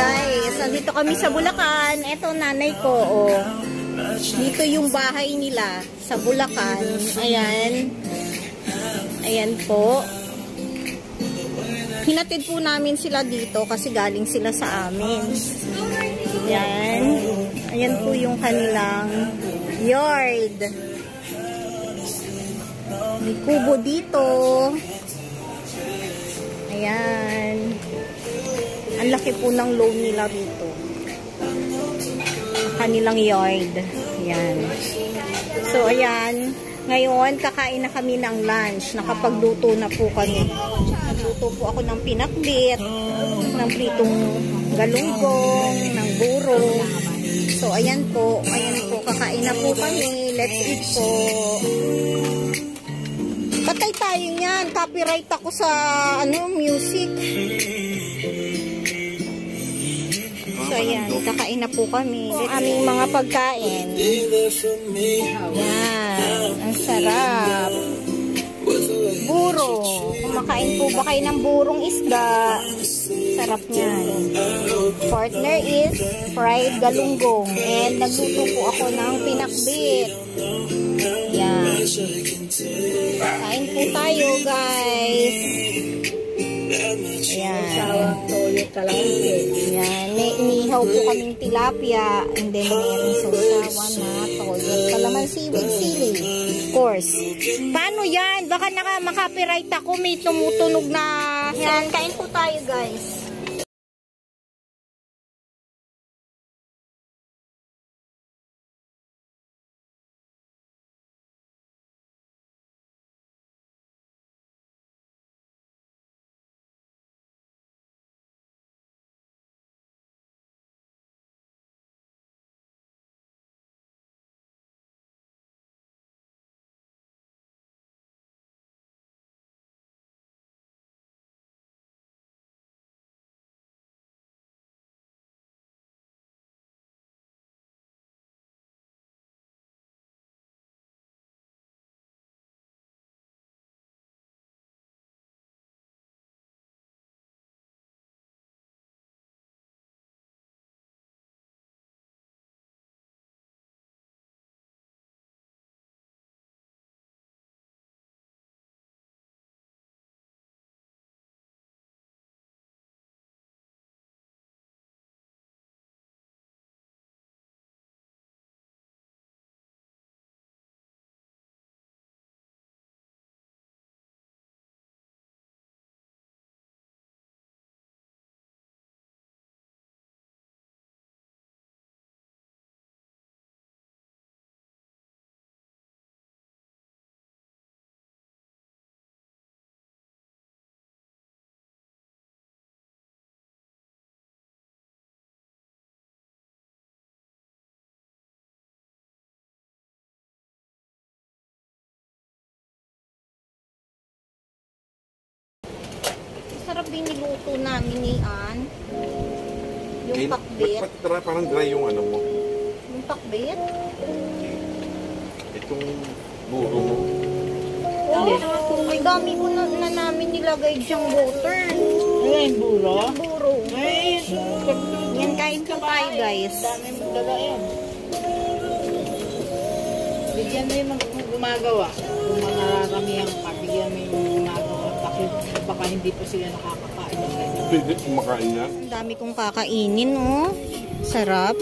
guys, nandito kami sa Bulacan. Eto nanay ko, oh. Dito yung bahay nila sa Bulacan. Ayan. Ayan po. Hinatid po namin sila dito kasi galing sila sa amin. Ayan. Ayan po yung kanilang yard. May kubo dito. Ayan. Ang laki po ng loan nila rito. Kanilang yard. Ayan. So, ayan. Ngayon, kakain na kami ng lunch. Nakapagluto na po kami. Nagluto po ako ng pinakbit, ng pritong galunggong, ng buro. So, ayan po. Ayan po. Kakain na po kami. Let's eat po. Patay tayo niyan. Copyright ako sa music. So, ayan. Kakain na po kami. Aming mga pagkain. Ayan. Ang sarap. Buro. Kumakain po ba kayo ng burong isda? Sarap niyan. Partner is fried galunggong. And nagluto po ako ng pinakbit. Ayan. Kain po tayo, guys. Ayan. Ayan. Inihaw po kaming tilapia. And then, mayroon sausawan na toyo. Kalamansi with sili. Of course. Paano yan? Baka maka-copyright ako. May tumutunog na. Ayan. Kain po tayo, guys. Sarap din niluto namin ni Ann. Yung pakbit. Parang dry yung ano mo. Yung pakbit? Itong buro mo. Oh, may dami ko na namin nilagay diyang water. Ayan, buro? Yung buro. Ay, yan, kain po tayo, guys. dami mong lagayan. Bigyan mo yung gumagawa. Kung mararamihan pa, bigyan mo yung gumagawa. Baka hindi pa sila nakakakain. Pwede kumakain yan. Ang dami kong kakainin, oh. Sarap.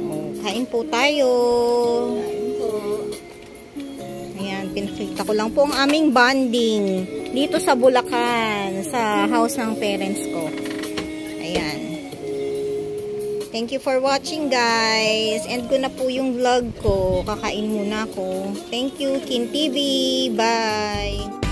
Oh, kain po tayo. Ayan, pinakita ko lang po ang aming bonding dito sa Bulacan, sa house ng parents ko. Ayan. Thank you for watching, guys. End ko na po yung vlog ko. Kakain muna ako. Thank you, Kin TV. Bye!